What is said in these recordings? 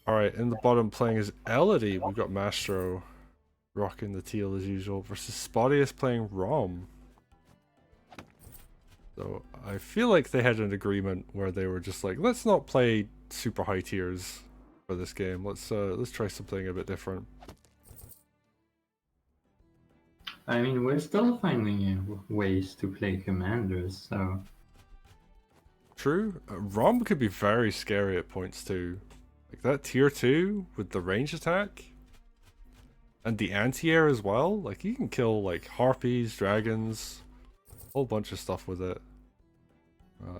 Alright, in the bottom playing is Elodie. We've got Mastro rocking the teal as usual versus Spotyus playing Rhomb. So I feel like they had an agreement where they were just like, let's not play super high tiers for this game. Let's try something a bit different. I mean, we're still finding ways to play commanders, so... True, Rhomb could be very scary at points too. Like that tier 2 with the range attack and the anti-air as well. Like you can kill like harpies, dragons, a whole bunch of stuff with it.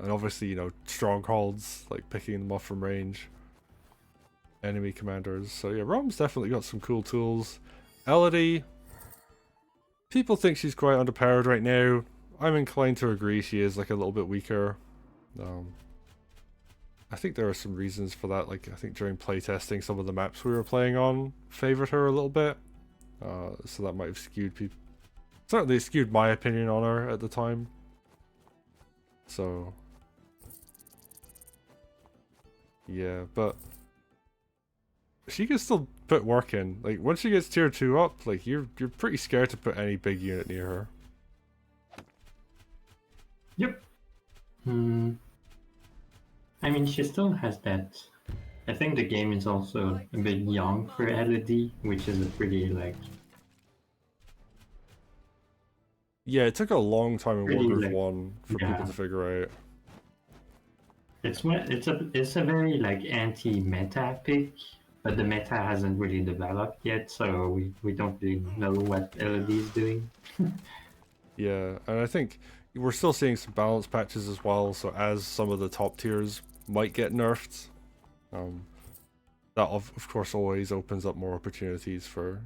And obviously, you know, strongholds, like picking them off from range. Enemy commanders. So yeah, Rhomb's definitely got some cool tools. Elodie, people think she's quite underpowered right now. I'm inclined to agree she is like a little bit weaker. I think there are some reasons for that. Like I think during playtesting, some of the maps we were playing on favored her a little bit. So that might have skewed people. Certainly it skewed my opinion on her at the time. So yeah, but she can still put work in. Like once she gets tier 2 up, like you're pretty scared to put any big unit near her. Yep. I mean, she still has that. I think the game is also a bit young for Elodie, which is a pretty like. Yeah, it took a long time in Pretty Wargroove like 1 for people to figure out. It's a very like anti-meta pick, but the meta hasn't really developed yet, so we don't really know what Elodie is doing. Yeah, and I think we're still seeing some balance patches as well, so as some of the top tiers might get nerfed, that of course always opens up more opportunities for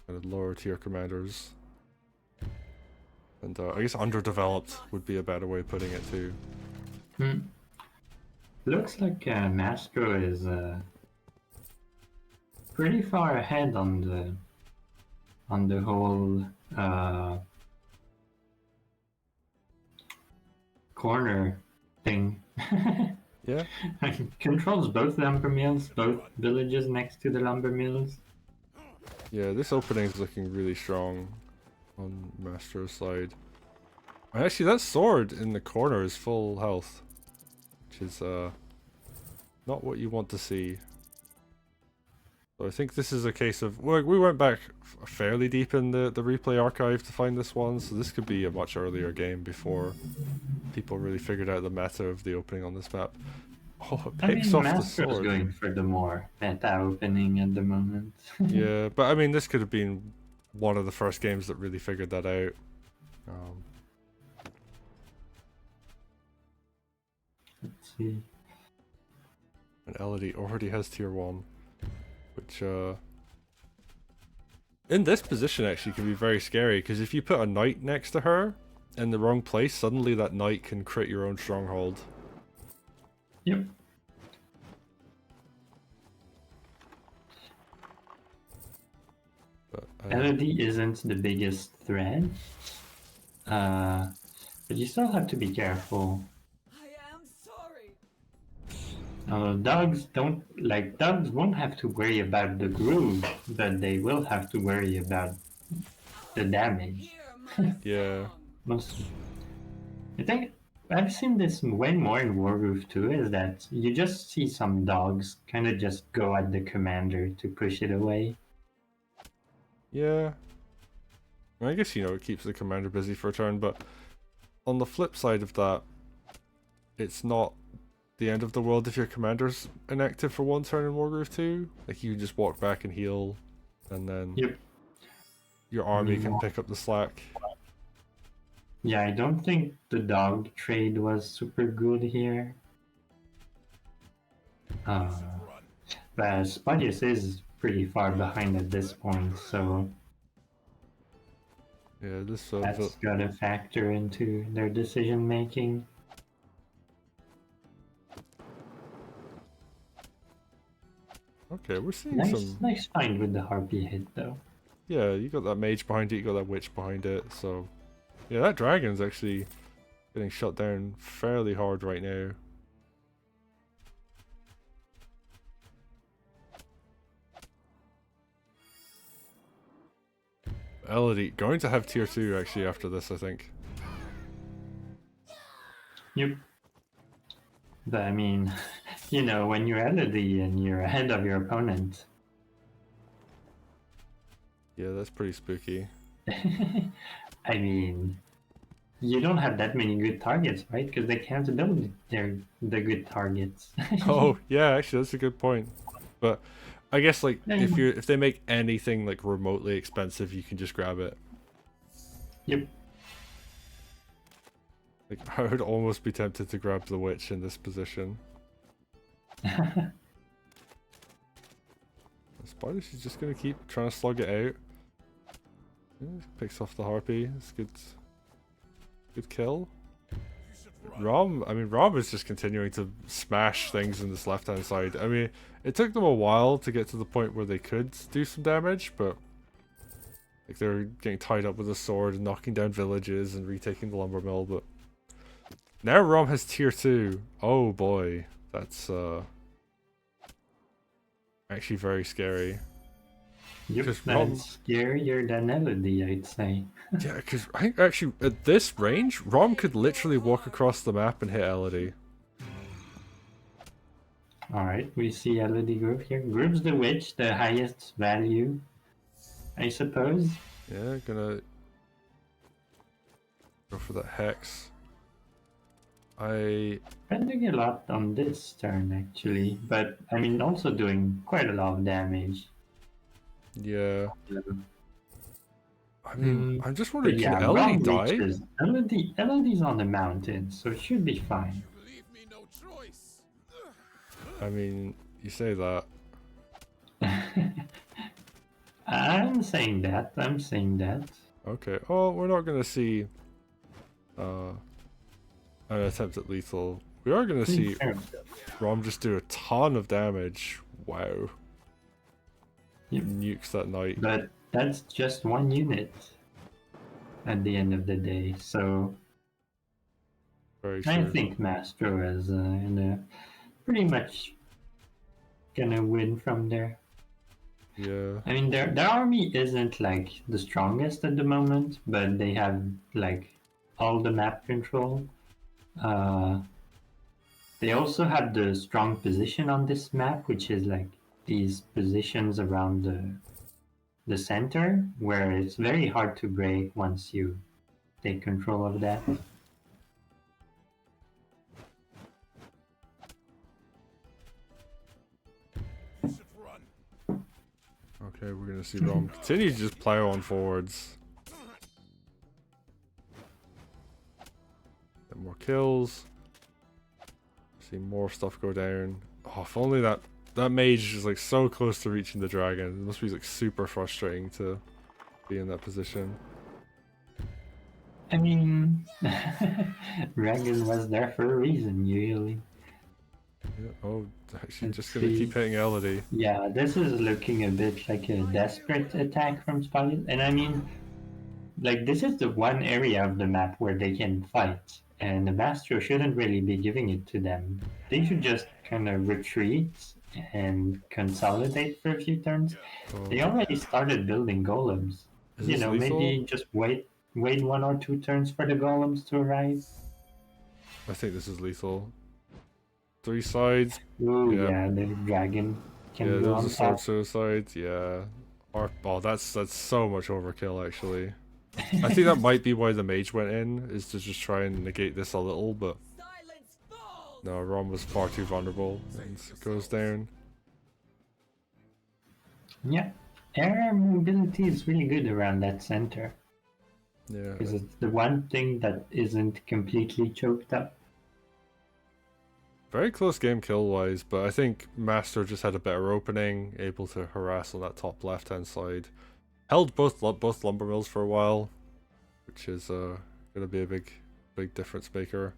kind of lower tier commanders. And I guess underdeveloped would be a better way of putting it too. Looks like Mastro is pretty far ahead on the whole corner thing. Yeah. Controls both lumber mills, both villages next to the lumber mills. Yeah, this opening's looking really strong on Mastro's side. And actually, that sword in the corner is full health, which is not what you want to see. So I think this is a case of we went back fairly deep in the replay archive to find this one, so this could be a much earlier game before people really figured out the meta of the opening on this map. Oh, it picks off the sword. Going for the more meta opening at the moment. Yeah, but I mean, this could have been one of the first games that really figured that out. Let's see. And Elodie already has tier 1, which in this position actually can be very scary, because if you put a knight next to her in the wrong place, suddenly that knight can crit your own stronghold. Yep. Elodie isn't the biggest threat, but you still have to be careful. I am sorry. Dogs won't have to worry about the groove, but they will have to worry about the damage. Yeah. I think I've seen this way more in Wargroove too, is that you just see some dogs kind of just go at the commander to push it away. Yeah. I guess, you know, it keeps the commander busy for a turn, but on the flip side of that, it's not the end of the world if your commander's inactive for one turn in Wargroove 2. Like, you can just walk back and heal, and then your army can pick up the slack. Yeah, I don't think the dog trade was super good here. But Spotyus is pretty far behind at this point, so yeah, that's got to factor into their decision making. Okay, we're seeing nice find with the harpy hit though. Yeah, you got that mage behind it, you got that witch behind it, so yeah, that dragon's actually getting shut down fairly hard right now. Elodie going to have tier 2 actually after this, I think. Yep. But I mean, you know, when you're Elodie and you're ahead of your opponent. Yeah, that's pretty spooky. I mean, you don't have that many good targets, right? Because they can't build the good targets. Oh, yeah, actually that's a good point. But I guess like if they make anything like remotely expensive, you can just grab it. Yep. Like I would almost be tempted to grab the witch in this position. Spotyus is just gonna keep trying to slug it out. Yeah, picks off the harpy. It's good. Good kill. Rhomb, I mean, Rhomb is just continuing to smash things in this left-hand side. I mean, it took them a while to get to the point where they could do some damage, but like they're getting tied up with a sword and knocking down villages and retaking the lumber mill. But now Rhomb has tier 2. Oh boy, that's actually very scary. Yep, that's scarier than Elodie, I'd say. Yeah, because I think actually at this range, Rhomb could literally walk across the map and hit Elodie. Alright, we see Elodie group here. Group's the witch, the highest value, I suppose. Yeah, gonna go for that hex. Spending a lot on this turn actually, but I mean also doing quite a lot of damage. Yeah. I mean, I'm just wondering, yeah, can Elodie die? Elodie's on the mountain, so it should be fine. I mean, you say that. I'm saying that. Okay. Oh, we're not gonna see an attempt at lethal. We are gonna see Rhomb just do a ton of damage. Wow. Yep. Nukes that knight. But that's just one unit at the end of the day, so Very true. I think Mastro is pretty much gonna win from there. Yeah. I mean, their army isn't like the strongest at the moment, but they have like all the map control. They also have the strong position on this map, which is like these positions around the center, where it's very hard to break once you take control of that. Okay, we're gonna see Rhomb continue to just plow on forwards. Get more kills. See more stuff go down. Oh, if only that mage is like so close to reaching the dragon. It must be like super frustrating to be in that position. I mean, dragon was there for a reason, usually. Yeah, oh, actually just gonna keep hitting Elodie. Yeah, this is looking a bit like a desperate attack from Spotyus. And I mean, like, this is the one area of the map where they can fight. And the Mastro shouldn't really be giving it to them. They should just kind of retreat and consolidate for a few turns. Oh. They already started building golems. You know, lethal? maybe just wait 1 or 2 turns for the golems to arrive. I think this is lethal. 3 sides. Ooh, yeah, the dragon can yeah, go there's on a sword top. suicide. Yeah. Oh, that's so much overkill actually. I think that might be why the mage went in, is to just try and negate this a little, but no, Rhomb was far too vulnerable and goes down. Yeah, air mobility is really good around that center. Yeah. Because it's the one thing that isn't completely choked up. Very close game kill-wise, but I think Mastro just had a better opening, able to harass on that top left-hand side. Held both lumber mills for a while, which is gonna be a big difference maker.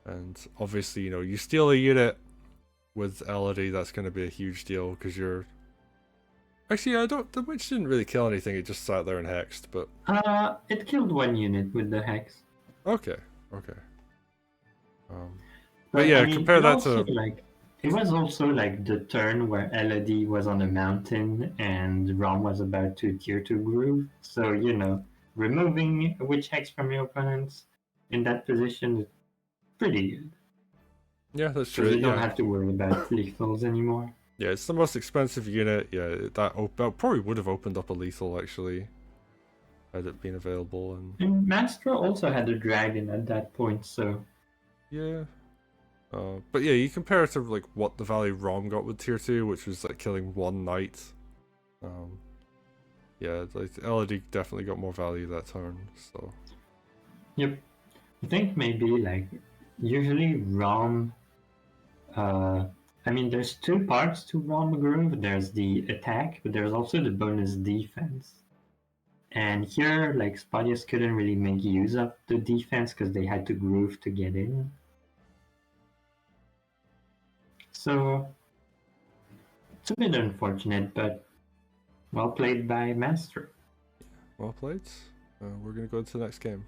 And obviously, you know, you steal a unit with Elodie, that's gonna be a huge deal because you're. Actually, the witch didn't really kill anything; it just sat there and hexed. But it killed 1 unit with the hex. Okay. But yeah, I mean, compare that also, to. like, It was also like the turn where Elodie was on a mountain and Rhomb was about to tier 2 groove. So, removing a witch hex from your opponents in that position is pretty good. Yeah, that's Because true. you don't Yeah, have to worry about lethals anymore. yeah, it's the most expensive unit. Yeah, that probably would have opened up a lethal actually had it been available. And And Mastro also had a dragon at that point, so yeah, but yeah, you compare it to like what the value Rhomb got with tier 2, which was like killing one knight. Yeah, like Elodie definitely got more value that turn. So yep. I think maybe like usually Rhomb. I mean, there's two parts to Rhomb Groove. There's the attack, but there's also the bonus defense. And here, like Spotyus couldn't really make use of the defense because they had to groove to get in. So it's a bit unfortunate, but well played by Mastro. well played. We're gonna go to the next game.